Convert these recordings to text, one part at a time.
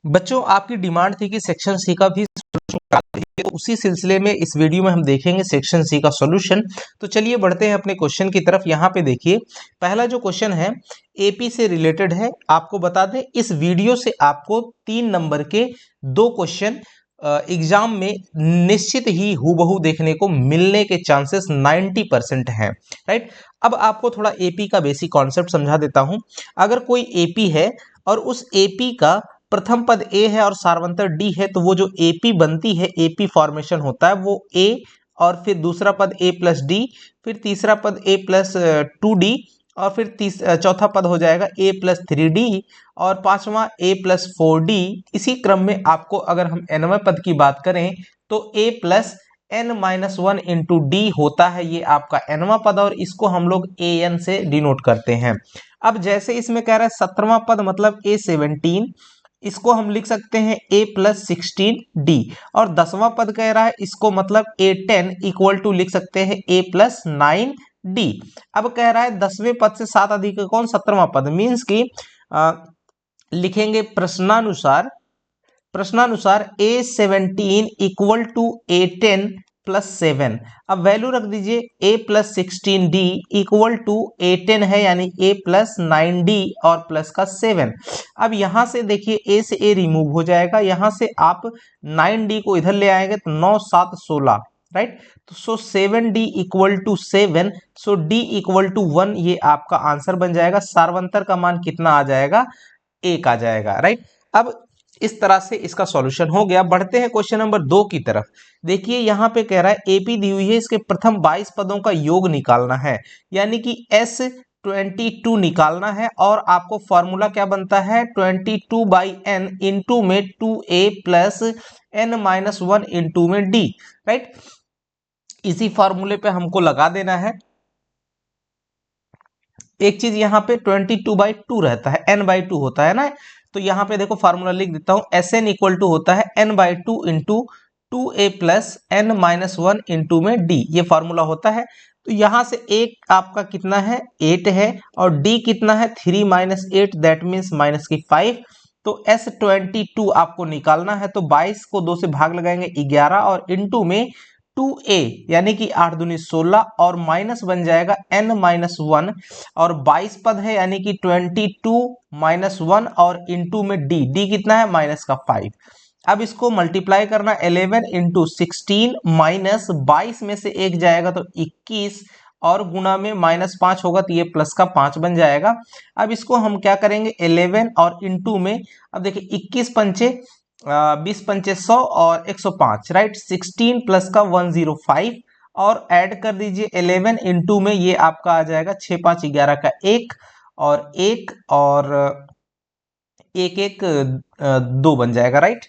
बच्चों, आपकी डिमांड थी कि सेक्शन सी का भी सॉल्यूशन करा दीजिए, तो उसी सिलसिले में इस वीडियो में हम देखेंगे सेक्शन सी का सॉल्यूशन। तो चलिए बढ़ते हैं अपने क्वेश्चन की तरफ। यहाँ पे देखिए, पहला जो क्वेश्चन है एपी से रिलेटेड है। आपको बता दें, इस वीडियो से आपको 3 नंबर के 2 क्वेश्चन एग्जाम में निश्चित ही हूबहू देखने को मिलने के चांसेस 90% हैं। राइट। अब आपको थोड़ा एपी का बेसिक कॉन्सेप्ट समझा देता हूं। अगर कोई एपी है और उस एपी का प्रथम पद ए है और सार्वंतर डी है, तो वो जो एपी बनती है, एपी फॉर्मेशन होता है वो ए, और फिर दूसरा पद ए प्लस डी, फिर तीसरा पद ए प्लस 2d, और फिर चौथा पद हो जाएगा ए प्लस 3d, और पांचवा ए प्लस 4d। इसी क्रम में आपको अगर हम nवें पद की बात करें तो ए प्लस n-1 इंटू डी होता है, ये आपका nवां पद, और इसको हम लोग an से डिनोट करते हैं। अब जैसे इसमें कह रहा है 17वां पद मतलब A17, इसको हम लिख सकते हैं a प्लस 16d, और 10वां पद कह रहा है इसको मतलब A10 इक्वल टू लिख सकते हैं a प्लस 9d। अब कह रहा है 10वें पद से 7 अधिक कौन, 17वां पद, मीन्स की लिखेंगे प्रश्नानुसार A17 equal to A10 plus 7। अब वैल्यू रख दीजिए a plus 16d equal to A10 है, यानी a प्लस 9d और प्लस का 7। अब यहां से देखिए a से a रिमूव हो जाएगा, यहां से आप 9d को इधर ले आएंगे तो 9 7 16, राइट। तो so 7d equal to 7, so d equal to 1, ये आपका आंसर बन जाएगा। सार्वंतर का मान कितना आ जाएगा, 1 आ जाएगा, राइट। अब इस तरह से इसका सॉल्यूशन हो गया। बढ़ते हैं क्वेश्चन नंबर 2 की तरफ। देखिए यहां पे कह रहा है एपी दी हुई है, इसके प्रथम 22 पदों का योग निकालना है, यानी कि S22 निकालना है, और आपको फॉर्मूला क्या बनता है, 22 बाई n इंटू में 2a प्लस n-1 इंटू में d, राइट। इसी फॉर्मूले पे हमको लगा देना है। एक चीज यहाँ पे 22/2 रहता है, n/2 होता है ना, तो यहाँ पे देखो फार्मूला लिख देता हूँ, Sn इक्वल टू होता है n/2 into 2a plus n-1 into में d, ये फार्मूला होता है। तो यहाँ से एक आपका कितना है, 8 है, और d कितना है, 3 माइनस 8, दैट मीन्स माइनस की 5। तो S22 आपको निकालना है, तो 22 को 2 से भाग लगाएंगे 11, और इंटू में 2a यानी कि 8 दूनी 16, और माइनस बन जाएगा n-1, और 22 पद है यानी कि 22-1, और इंटू में d कितना है, माइनस का 5। अब इसको मल्टीप्लाई करना, 11 इंटू 16 माइनस 22 में से एक जाएगा तो 21, और गुना में -5 होगा तो ये प्लस का 5 बन जाएगा। अब इसको हम क्या करेंगे, 11 और इंटू में, अब देखिए 21 पंचे 20 पंचे 100 और 105, राइट। 16 प्लस का 105, और ऐड कर दीजिए 11 इंटू में, ये आपका आ जाएगा 6 5 11 का 1, और 1 और 1 1 2 बन जाएगा, राइट।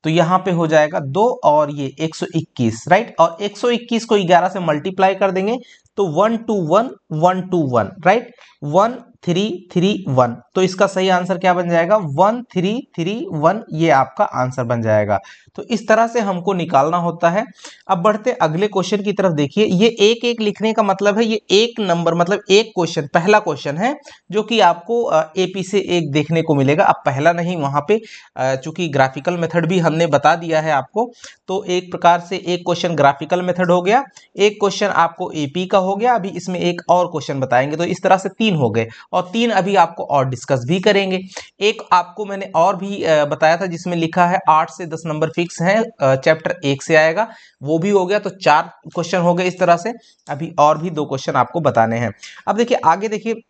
तो यहाँ पे हो जाएगा 2 और ये 121, राइट। और 121 को 11 से मल्टीप्लाई कर देंगे तो 121 राइट, 1331। तो इसका सही आंसर क्या बन जाएगा, 1331, ये आपका आंसर बन जाएगा। तो इस तरह से हमको निकालना होता है। अब बढ़ते अगले क्वेश्चन की तरफ। देखिए ये एक एक लिखने का मतलब है, ये एक नंबर मतलब एक क्वेश्चन, पहला क्वेश्चन है जो कि आपको एपी से एक देखने को मिलेगा। अब पहला नहीं, वहां पे चूंकि ग्राफिकल मेथड भी हमने बता दिया है आपको, तो एक प्रकार से एक क्वेश्चन ग्राफिकल मेथड हो गया, एक क्वेश्चन आपको एपी का हो गया। अभी इसमें एक और क्वेश्चन बताएंगे, तो इस तरह से 3 हो गए, और 3 अभी आपको और डिस्कस भी करेंगे। एक आपको मैंने और भी बताया था जिसमें लिखा है 8 से 10 नंबर फिक्स है, चैप्टर 1 से आएगा, वो भी हो गया। तो 4 क्वेश्चन हो गए इस तरह से। अभी और भी 2 क्वेश्चन आपको बताने हैं। अब देखिए आगे, देखिए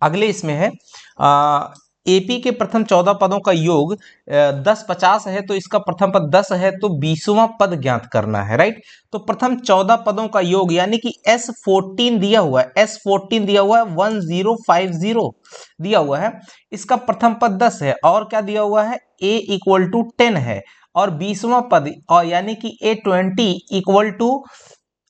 अगले इसमें है एपी के प्रथम 14 पदों का योग 10 50 है, तो इसका प्रथम पद 10 है, तो 20वां पद ज्ञात करना है, राइट। तो प्रथम 14 पदों का योग यानी कि S14 दिया हुआ है, S14 दिया हुआ है, 1050 दिया हुआ है, इसका प्रथम पद 10 है, और क्या दिया हुआ है, a इक्वल टू 10 है, और 20वां पद और यानी कि A20 इक्वल टू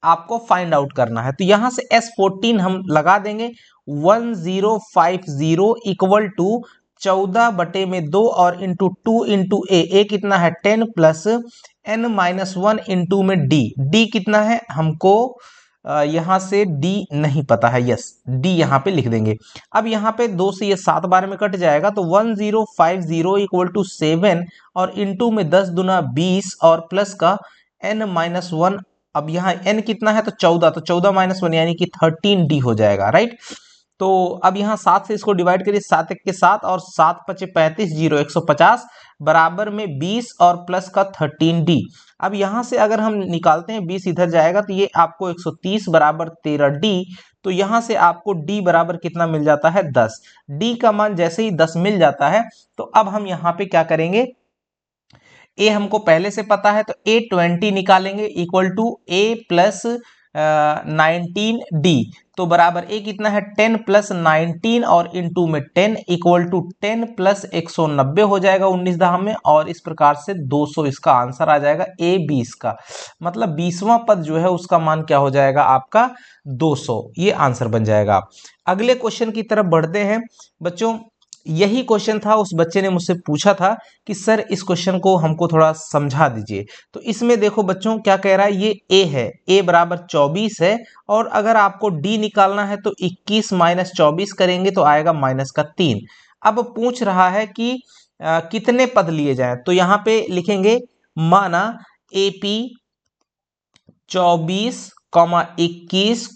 आपको फाइंड आउट करना है। तो यहां से S14 हम लगा देंगे, 1050 इक्वल टू 14/2 और इंटू 2 इंटू ए कितना है 10 प्लस n-1 इंटू में डी कितना है हमको यहाँ से डी नहीं पता है, यस डी यहाँ पे लिख देंगे। अब यहाँ पे 2 से ये 7 बार में कट जाएगा तो 1050 इक्वल टू 7 और इनटू में 10 दूना 20 और प्लस का n-1। अब यहाँ n कितना है तो 14, तो 14 - 1 यानी कि 13d हो जाएगा, राइट। तो अब यहाँ 7 से इसको डिवाइड करिए, 7 1 के 7 और 7 5 35, 0 150 बराबर में 20 और प्लस का 13d। अब यहाँ से अगर हम निकालते हैं 20 इधर जाएगा तो ये आपको 130 बराबर 13d। तो यहाँ से आपको d बराबर कितना मिल जाता है 10। d का मान जैसे ही 10 मिल जाता है तो अब हम यहाँ पे क्या करेंगे, a हमको पहले से पता है तो a 20 निकालेंगे equal to a plus 19d। तो बराबर a कितना है 10 प्लस 19 और इनटू में 10 इक्वल टू 10 प्लस 190 हो जाएगा 19 दहा में, और इस प्रकार से 200 इसका आंसर आ जाएगा a 20 का। मतलब 20वां पद जो है उसका मान क्या हो जाएगा आपका 200, ये आंसर बन जाएगा। अगले क्वेश्चन की तरफ बढ़ते हैं बच्चों। यही क्वेश्चन था, उस बच्चे ने मुझसे पूछा था कि सर इस क्वेश्चन को हमको थोड़ा समझा दीजिए। तो इसमें देखो बच्चों क्या कह रहा है, ये a है, a बराबर 24 है और अगर आपको d निकालना है तो 21 - 24 करेंगे तो आएगा -3। अब पूछ रहा है कि कितने पद लिए जाएं, तो यहाँ पे लिखेंगे माना AP 24, 21,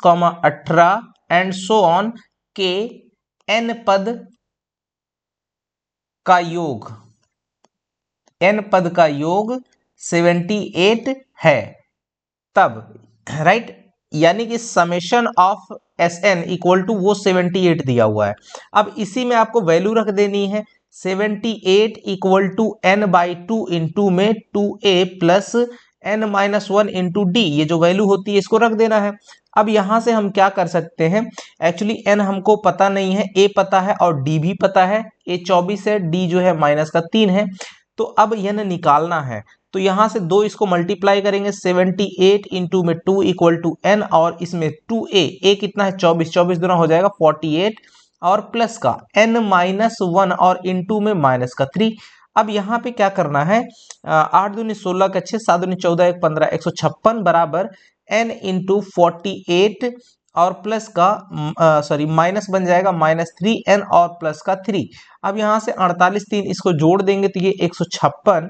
18 एंड सो ऑन के n पद का योग, n पद का योग 78 है तब, राइट। यानी कि summation of Sn equal to वो 78 दिया हुआ है। अब इसी में आपको वैल्यू रख देनी है 78 इक्वल टू n/2 इंटू में 2a plus n-1 into D, ये जो वैल्यू होती है इसको रख देना है। अब यहां से हम क्या कर सकते हैं, एक्चुअली n हमको पता नहीं है, a पता है और d भी पता है। a 24 है, d जो है -3 है। तो अब n निकालना है तो यहां से 2 इसको मल्टीप्लाई करेंगे, 78 इंटू में 2 इक्वल टू n और इसमें 2a, a कितना है 24, 24 दूना हो जाएगा 48 और प्लस का n-1 और इंटू में -3। अब यहाँ पे क्या करना है, 8 दूनी 16 का 6, 7 दूनी 14 1 15, 156 बराबर n इंटू 48 और प्लस का सॉरी माइनस बन जाएगा -3n और प्लस का 3। अब यहाँ से 48 3 इसको जोड़ देंगे तो ये 156,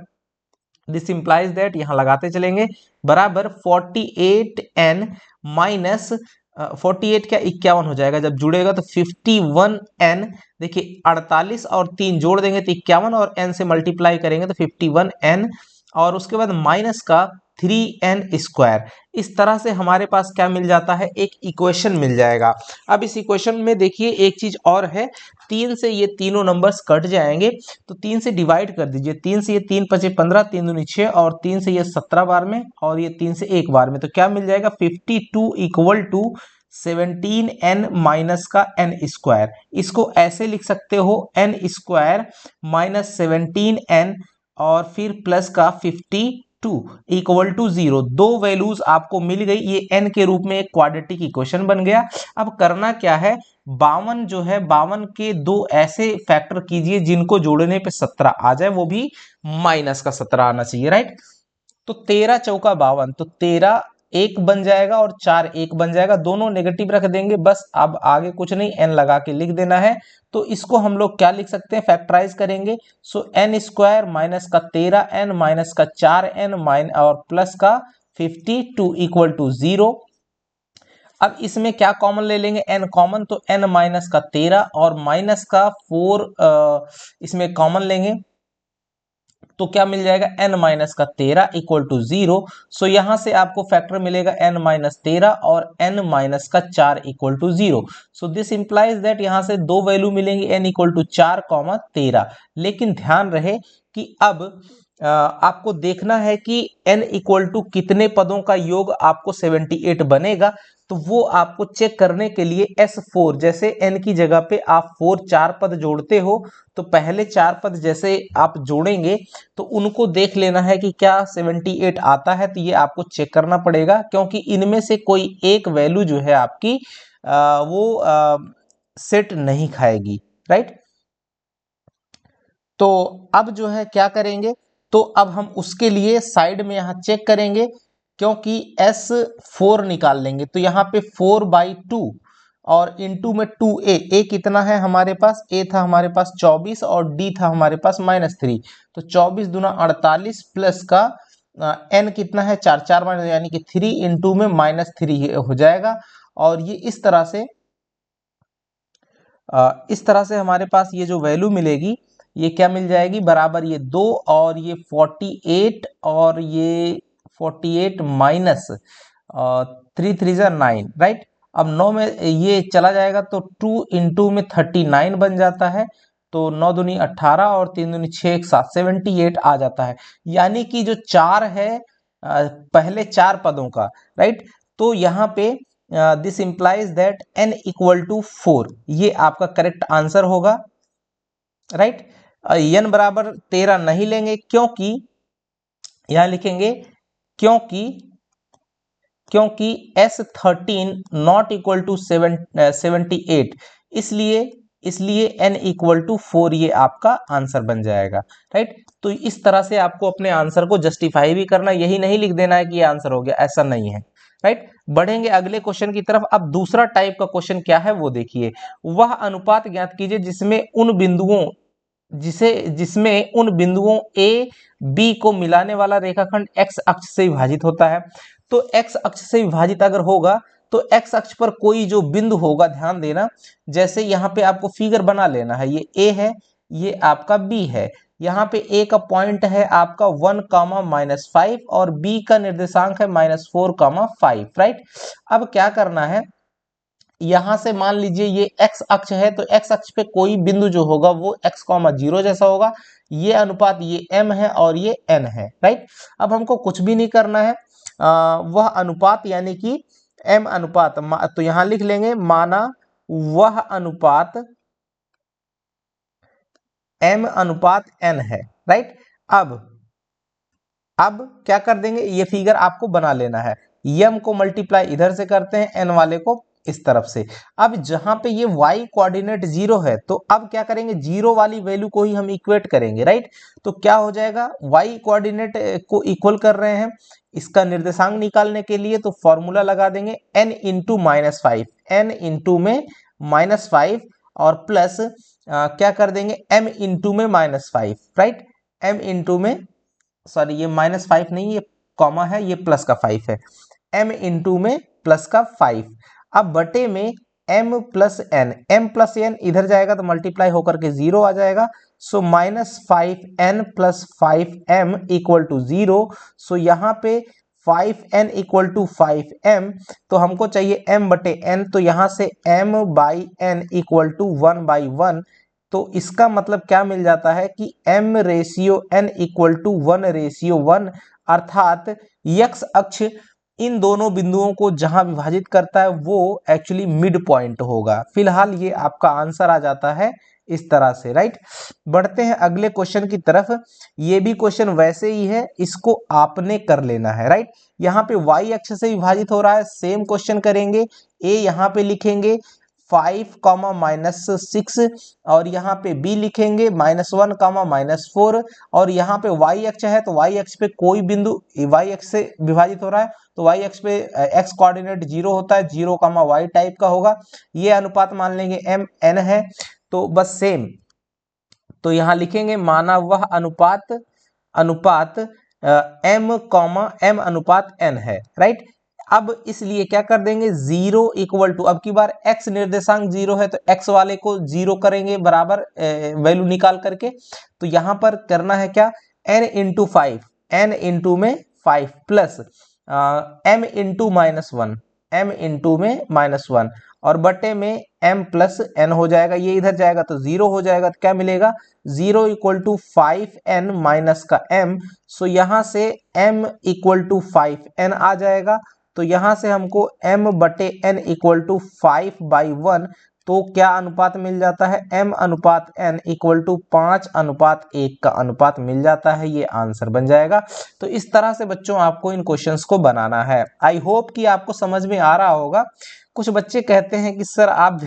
दिस इंप्लाइज दैट, यहाँ लगाते चलेंगे, बराबर 48n माइनस 48 क्या 51 हो जाएगा जब जुड़ेगा तो 51n। देखिए 48 और 3 जोड़ देंगे तो 51 और n से मल्टीप्लाई करेंगे तो 51n और उसके बाद माइनस का 3n स्क्वायर। इस तरह से हमारे पास क्या मिल जाता है, एक इक्वेशन मिल जाएगा। अब इस इक्वेशन में देखिए एक चीज और है, 3 से ये तीनों नंबर्स कट जाएंगे तो 3 से डिवाइड कर दीजिए, 3 से ये 3 × 5 = 15, 3 दूनी 6 और 3 से ये 17 बार में और ये 3 से 1 बार में, तो क्या मिल जाएगा 52 इक्वल टू 17n माइनस का n स्क्वायर। इसको ऐसे लिख सकते हो n स्क्वायर माइनस 17n और फिर प्लस का 52 इक्वल टू 0। दो वैल्यूज आपको मिल गई, ये n के रूप में एक क्वाड्रेटिक इक्वेशन बन गया। अब करना क्या है, 52 जो है 52 के दो ऐसे फैक्टर कीजिए जिनको जोड़ने पे 17 आ जाए, वो भी माइनस का 17 आना चाहिए, राइट। तो 13 चौका 52, तो 13 1 बन जाएगा और 4 1 बन जाएगा, दोनों नेगेटिव रख देंगे बस। अब आगे कुछ नहीं, n लगा के लिख देना है। तो इसको हम लोग क्या लिख सकते हैं, फैक्टराइज करेंगे। सो n स्क्वायर माइनस का 13n माइनस का 4n और प्लस का 52 इक्वल टू 0। अब इसमें क्या कॉमन ले लेंगे, n कॉमन, तो n माइनस का 13 और माइनस का 4 इसमें कॉमन लेंगे तो क्या मिल जाएगा n माइनस का 13 इक्वल टू 0। सो यहां से आपको फैक्टर मिलेगा n माइनस 13 और n माइनस का 4 equal to 0। So this implies that यहां से दो वैल्यू मिलेंगी n इक्वल टू 4, 13। लेकिन ध्यान रहे कि अब आपको देखना है कि n इक्वल टू कितने पदों का योग आपको 78 बनेगा। तो वो आपको चेक करने के लिए S4, जैसे n की जगह पे आप 4 पद जोड़ते हो तो पहले 4 पद जैसे आप जोड़ेंगे तो उनको देख लेना है कि क्या 78 आता है। तो ये आपको चेक करना पड़ेगा क्योंकि इनमें से कोई एक वैल्यू जो है आपकी वो सेट नहीं खाएगी, राइट। तो अब जो है क्या करेंगे, तो अब हम उसके लिए साइड में यहां चेक करेंगे क्योंकि S4 निकाल लेंगे तो यहाँ पे 4/2 और इंटू में 2a, a कितना है हमारे पास, a था हमारे पास 24 और d था हमारे पास -3, तो 24 दूना 48 प्लस का n कितना है 4, 4 माइनस यानी कि 3 इंटू में -3 हो जाएगा। और ये इस तरह से हमारे पास ये जो वैल्यू मिलेगी ये क्या मिल जाएगी, बराबर ये 2 और ये 48 और ये 48 माइनस 3 3 9, राइट। अब 9 में ये चला जाएगा तो 2 इंटू में 39 बन जाता है, तो 9 दूनी 18 और 3 दूनी 6 1 7 78 आ जाता है। यानी कि जो 4 है पहले 4 पदों का, राइट। तो यहाँ पे this implies that n equal to 4, ये आपका करेक्ट आंसर होगा, राइट। n बराबर 13 नहीं लेंगे क्योंकि यहां लिखेंगे क्योंकि S13 नॉट इक्वल टू 78, इसलिए n इक्वल टू 4 ये आपका आंसर बन जाएगा, राइट। तो इस तरह से आपको अपने आंसर को जस्टिफाई भी करना, यही नहीं लिख देना है कि ये आंसर हो गया, ऐसा नहीं है, राइट। बढ़ेंगे अगले क्वेश्चन की तरफ। अब दूसरा टाइप का क्वेश्चन क्या है वो देखिए, वह अनुपात ज्ञात कीजिए जिसमें उन बिंदुओं ए बी को मिलाने वाला रेखाखंड x अक्ष से विभाजित होता है। तो x अक्ष से विभाजित अगर होगा तो x अक्ष पर कोई जो बिंदु होगा, ध्यान देना, जैसे यहाँ पे आपको फिगर बना लेना है, ये a है, ये आपका b है। यहाँ पे a का पॉइंट है आपका 1, -5 और b का निर्देशांक है -4, 5, राइट। अब क्या करना है, यहां से मान लीजिए ये x अक्ष है, तो x अक्ष पे कोई बिंदु जो होगा वो x, 0 जैसा होगा। ये अनुपात ये m है और ये n है, राइट। अब हमको कुछ भी नहीं करना है, वह अनुपात यानी कि m अनुपात, तो यहां लिख लेंगे माना वह अनुपात m अनुपात n है, राइट। अब क्या कर देंगे, ये फिगर आपको बना लेना है, m को मल्टीप्लाई इधर से करते हैं, n वाले को इस तरफ से। अब जहां पे ये y कोऑर्डिनेट 0 है, तो अब क्या करेंगे, 0 वाली वैल्यू को ही हम इक्वेट करेंगे, राइट। तो क्या हो जाएगा, y कोऑर्डिनेट को इक्वल कर रहे हैं, इसका निर्देशांक निकालने के लिए तो फॉर्मूला लगा देंगे n इंटू -5, n इंटू में -5 और प्लस क्या कर देंगे m इंटू में -5, राइट। m इंटू में, सॉरी ये -5 नहीं, ये कॉमा है, ये प्लस का 5 है, m इंटू में प्लस का 5। अब बटे में m प्लस n इधर जाएगा तो मल्टीप्लाई होकर के 0 आ जाएगा। So -5n plus 5m equal to 0। So यहाँ पे 5n इक्वल टू 5m, तो हमको चाहिए m बटे n, तो यहाँ से m by n equal to 1/1। तो इसका मतलब क्या मिल जाता है कि m/n इक्वल टू 1/1, अर्थात x अक्ष इन दोनों बिंदुओं को जहां विभाजित करता है वो एक्चुअली मिड पॉइंट होगा। फिलहाल ये आपका आंसर आ जाता है इस तरह से, राइट। बढ़ते हैं अगले क्वेश्चन की तरफ। ये भी क्वेश्चन वैसे ही है, इसको आपने कर लेना है, राइट। यहाँ पे y अक्ष से विभाजित हो रहा है, सेम क्वेश्चन करेंगे, a यहाँ पे लिखेंगे 5, -6 और यहाँ पे b लिखेंगे -1, -4 और यहाँ पे y अक्ष है तो y अक्ष पे कोई बिंदु y अक्ष से विभाजित हो रहा है, तो y अक्ष पे x कोऑर्डिनेट 0 होता है, 0, y टाइप का होगा। ये अनुपात मान लेंगे m n है, तो बस सेम, तो यहाँ लिखेंगे माना वह अनुपात m अनुपात n है, राइट। अब इसलिए क्या कर देंगे, 0 इक्वल टू, अब की बार x निर्देशांक 0 है तो x वाले को 0 करेंगे बराबर वैल्यू निकाल करके। तो यहां पर करना है क्या, n इंटू 5, n इंटू में 5 plus m into -1, m into में -1 और बटे में m प्लस n हो जाएगा, ये इधर जाएगा तो 0 हो जाएगा, तो क्या मिलेगा, 0 इक्वल टू 5n माइनस का m। सो यहां से m इक्वल टू 5n आ जाएगा, तो यहां से हमको m बटे n इक्वल टू 5/1, तो क्या अनुपात मिल जाता है, m अनुपात n इक्वल टू 5:1 का अनुपात मिल जाता है, ये आंसर बन जाएगा। तो इस तरह से बच्चों आपको इन क्वेश्चंस को बनाना है। आई होप कि आपको समझ में आ रहा होगा। कुछ बच्चे कहते हैं कि सर आप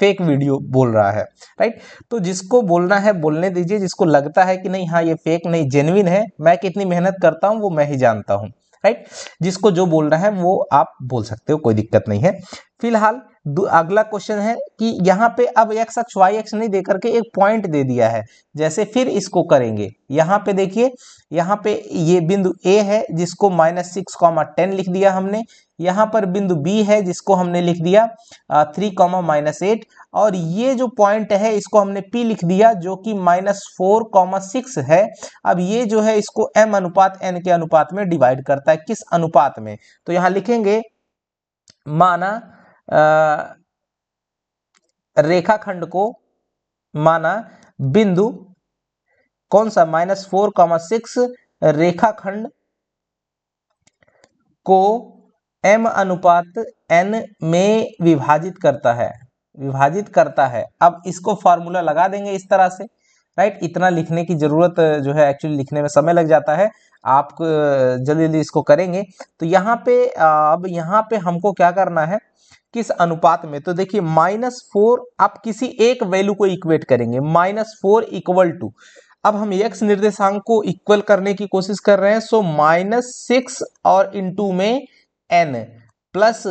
फेक वीडियो बोल रहा है, राइट। तो जिसको बोलना है बोलने दीजिए, जिसको लगता है कि नहीं हाँ ये फेक नहीं जेन्युइन है, मैं कितनी मेहनत करता हूँ वो मैं ही जानता हूँ, राइट। जिसको जो बोल रहा है वो आप बोल सकते हो, कोई दिक्कत नहीं है। फिलहाल अगला क्वेश्चन है कि यहाँ पे अब एक्स अक्ष वाई अक्ष नहीं दे करके एक पॉइंट दे दिया है, जैसे फिर इसको करेंगे। यहाँ पे देखिए, यहाँ पे ये बिंदु ए है जिसको -6, 10 लिख दिया हमने। यहाँ पर बिंदु बी है जिसको हमने लिख दिया 3, -8, और ये जो पॉइंट है इसको हमने पी लिख दिया जो कि -4, 6 है। अब ये जो है इसको m अनुपात n के अनुपात में डिवाइड करता है, किस अनुपात में? तो यहाँ लिखेंगे माना रेखाखंड को, माना बिंदु कौन सा -4, 6 रेखाखंड को m अनुपात n में विभाजित करता है। अब इसको फॉर्मूला लगा देंगे इस तरह से, राइट। इतना लिखने की जरूरत जो है, एक्चुअली लिखने में समय लग जाता है, आप जल्दी जल्दी इसको करेंगे। तो यहाँ पे अब यहाँ पे हमको क्या करना है, किस अनुपात में? तो देखिए -4 आप किसी एक वैल्यू को इक्वेट करेंगे, -4 = अब हम x निर्देशांक को इक्वल करने की कोशिश कर रहे हैं, सो -6 और इंटू में n प्लस,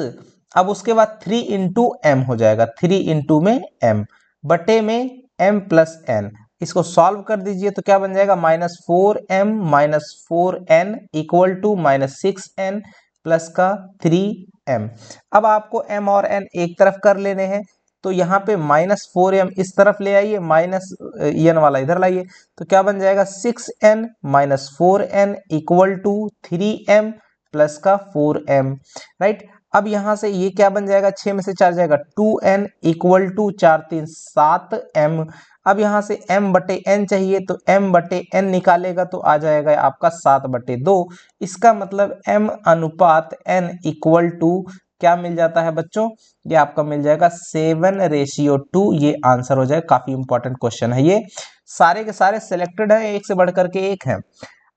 अब उसके बाद 3 इंटू एम हो जाएगा, 3 इंटू में m बटे में m प्लस n। इसको सॉल्व कर दीजिए तो क्या बन जाएगा, -4m -4n = -6n प्लस का 3m। अब आपको m और n एक तरफ कर लेने हैं, तो यहाँ पे -4m इस तरफ ले आइए, माइनस n वाला इधर लाइए, तो क्या बन जाएगा 6n -4n = 3m प्लस का 4m, राइट। अब यहाँ से ये क्या बन जाएगा, 6 में से 4 जाएगा, 2n = 4 3 7m। अब यहाँ से m बटे n चाहिए, तो m बटे n निकालेगा तो आ जाएगा आपका 7/2। इसका मतलब m अनुपात n = क्या मिल जाता है बच्चों, ये आपका मिल जाएगा 7:2। ये आंसर हो जाएगा। काफी इंपॉर्टेंट क्वेश्चन है ये, सारे के सारे सिलेक्टेड है, एक से बढ़कर के एक है।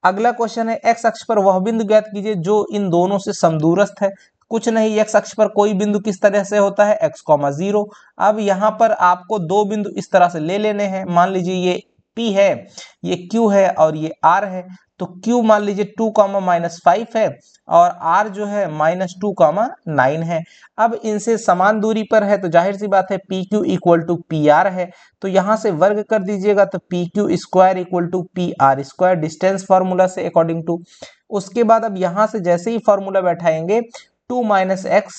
अगला क्वेश्चन है, एक्स अक्ष पर वह बिंदु ज्ञात कीजिए जो इन दोनों से समदूरस्थ है। कुछ नहीं, एक्स अक्ष पर कोई बिंदु किस तरह से होता है, x, 0। अब यहाँ पर आपको दो बिंदु इस तरह से ले लेने हैं। मान लीजिए ये P है, ये Q है और ये R है। तो Q मान लीजिए 2, -5 है और R जो है -2, 9 है। अब इनसे समान दूरी पर है तो जाहिर सी बात है PQ = PR है। तो यहाँ से वर्ग कर दीजिएगा तो PQ² = PR², डिस्टेंस फार्मूला से अकॉर्डिंग टू। उसके बाद अब यहाँ से जैसे ही फार्मूला बैठाएंगे 2 - x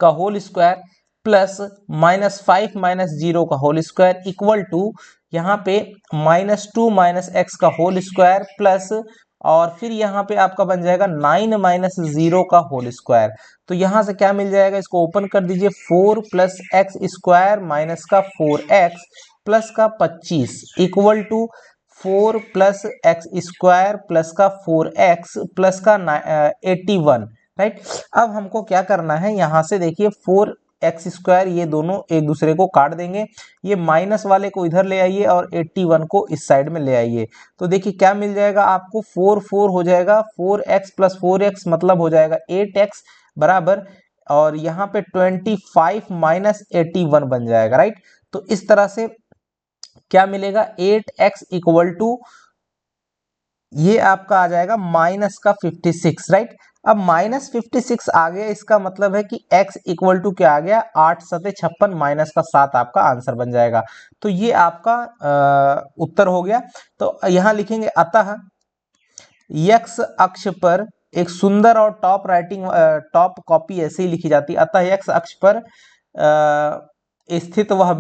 का होल स्क्वायर प्लस -5 - 0 का होल स्क्वायर इक्वल टू यहाँ पे -2 - x का होल स्क्वायर प्लस, और फिर यहाँ पे आपका बन जाएगा 9 - 0 का होल स्क्वायर। तो यहाँ से क्या मिल जाएगा, इसको ओपन कर दीजिए, 4 + x² माइनस का 4x प्लस का 25 इक्वल टू 4 + x² प्लस का 4x प्लस का 81, राइट। अब हमको क्या करना है, यहाँ से देखिए 4x² ये दोनों एक दूसरे को काट देंगे, ये माइनस वाले को इधर ले आइए और 81 को इस साइड में ले आइए। तो देखिए क्या मिल जाएगा आपको, 4 हो जाएगा, 4x + 4x मतलब हो जाएगा 8x बराबर, और यहाँ पे 25 - 81 बन जाएगा, राइट। तो इस तरह से क्या मिलेगा, 8x = ये आपका आ जाएगा -56, राइट। अब -56 आ गया, इसका मतलब है कि x = क्या आ गया, 8 × 56 माइनस का 7 आपका आंसर बन जाएगा। तो ये आपका उत्तर हो गया। तो यहाँ लिखेंगे, अतः x अक्ष पर एक सुंदर और टॉप कॉपी ऐसे ही लिखी जाती है। अतः x अक्ष पर स्थित वह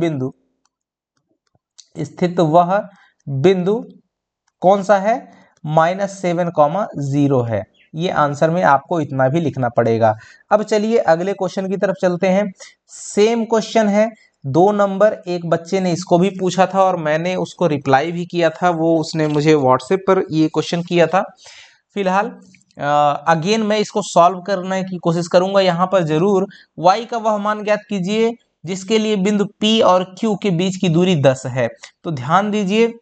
बिंदु कौन सा है, -7, 0 है। ये आंसर में आपको इतना भी लिखना पड़ेगा। अब चलिए अगले क्वेश्चन की तरफ चलते हैं। सेम क्वेश्चन है, 2 नंबर, एक बच्चे ने इसको भी पूछा था और मैंने उसको रिप्लाई भी किया था, वो उसने मुझे व्हाट्सएप पर ये क्वेश्चन किया था। फिलहाल अगेन मैं इसको सॉल्व करने की कोशिश करूंगा। यहाँ पर जरूर y का वह मान ज्ञात कीजिए जिसके लिए बिंदु P और Q के बीच की दूरी 10 है। तो ध्यान दीजिए,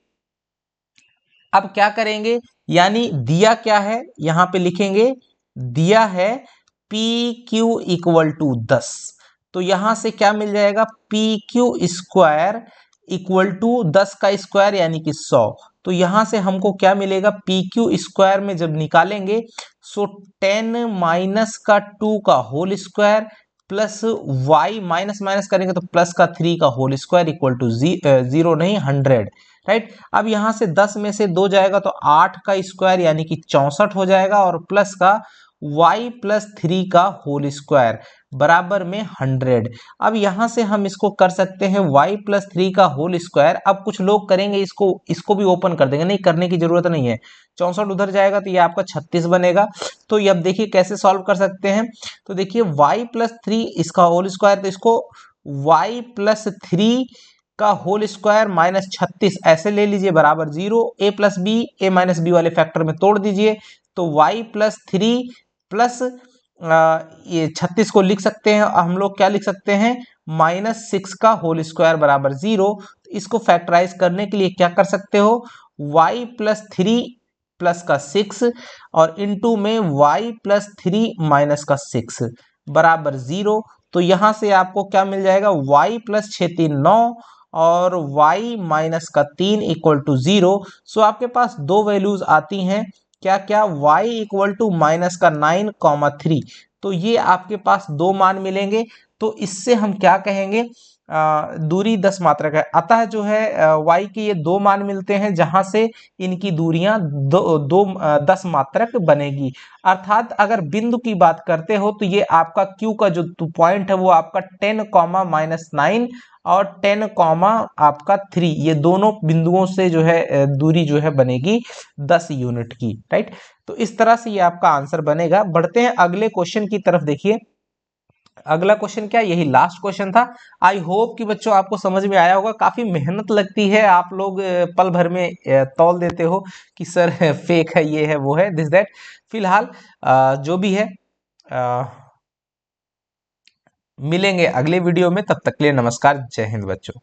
अब क्या करेंगे, यानी दिया क्या है, यहाँ पे लिखेंगे, दिया है PQ = 10। तो यहाँ से क्या मिल जाएगा, PQ² = 10 का स्क्वायर यानी कि 100। तो यहाँ से हमको क्या मिलेगा, PQ² में जब निकालेंगे सो 10 माइनस का 2 का whole square plus y minus minus करेंगे तो प्लस का 3 का होल स्क्वायर इक्वल टू 0 नहीं 100, राइट। अब यहां से 10 में से 2 जाएगा तो 8 का स्क्वायर यानी कि 64 हो जाएगा, और प्लस का y प्लस 3 का होल स्क्वायर बराबर में 100। अब यहां से हम इसको कर सकते हैं y प्लस 3 का होल स्क्वायर। अब कुछ लोग करेंगे इसको भी ओपन कर देंगे, नहीं करने की जरूरत नहीं है, 64 उधर जाएगा तो ये आपका 36 बनेगा। तो ये अब देखिए कैसे सॉल्व कर सकते हैं। तो देखिए y प्लस 3 इसका होल स्क्वायर, तो इसको y प्लस 3 का होल स्क्वायर माइनस 36 ऐसे ले लीजिए बराबर 0, a plus b a minus b वाले फैक्टर में तोड़ दीजिए, तो y प्लस 3 प्लस ये 36 को लिख सकते हैं हम लोग, क्या लिख सकते हैं, माइनस 6 का होल स्क्वायर बराबर 0। इसको फैक्टराइज करने के लिए क्या कर सकते हो, y प्लस 3 प्लस का 6 और इनटू में y प्लस 3 माइनस का 6 बराबर 0। तो यहां से आपको क्या मिल जाएगा, y प्लस 6 3 9 और y माइनस का 3 इक्वल टू 0। सो आपके पास दो वैल्यूज आती हैं, क्या क्या, y इक्वल टू माइनस का 9,3। तो ये आपके पास दो मान मिलेंगे। तो इससे हम क्या कहेंगे, दूरी 10 मात्रक है। अतः जो है y के ये दो मान मिलते हैं जहां से इनकी दूरियां 10 मात्रक बनेगी। अर्थात अगर बिंदु की बात करते हो तो ये आपका q का जो पॉइंट है वो आपका 10 कॉमा माइनस 9 और 10 कॉमा आपका 3, ये दोनों बिंदुओं से जो है दूरी जो है बनेगी 10 यूनिट की, राइट। तो इस तरह से ये आपका आंसर बनेगा। बढ़ते हैं अगले क्वेश्चन की तरफ। देखिए अगला क्वेश्चन क्या, यही लास्ट क्वेश्चन था। आई होप कि बच्चों आपको समझ में आया होगा। काफी मेहनत लगती है, आप लोग पल भर में तौल देते हो कि सर फेक है, ये है, वो है, दिस दैट। फिलहाल जो भी है, मिलेंगे अगले वीडियो में, तब तक के लिए नमस्कार, जय हिंद बच्चों।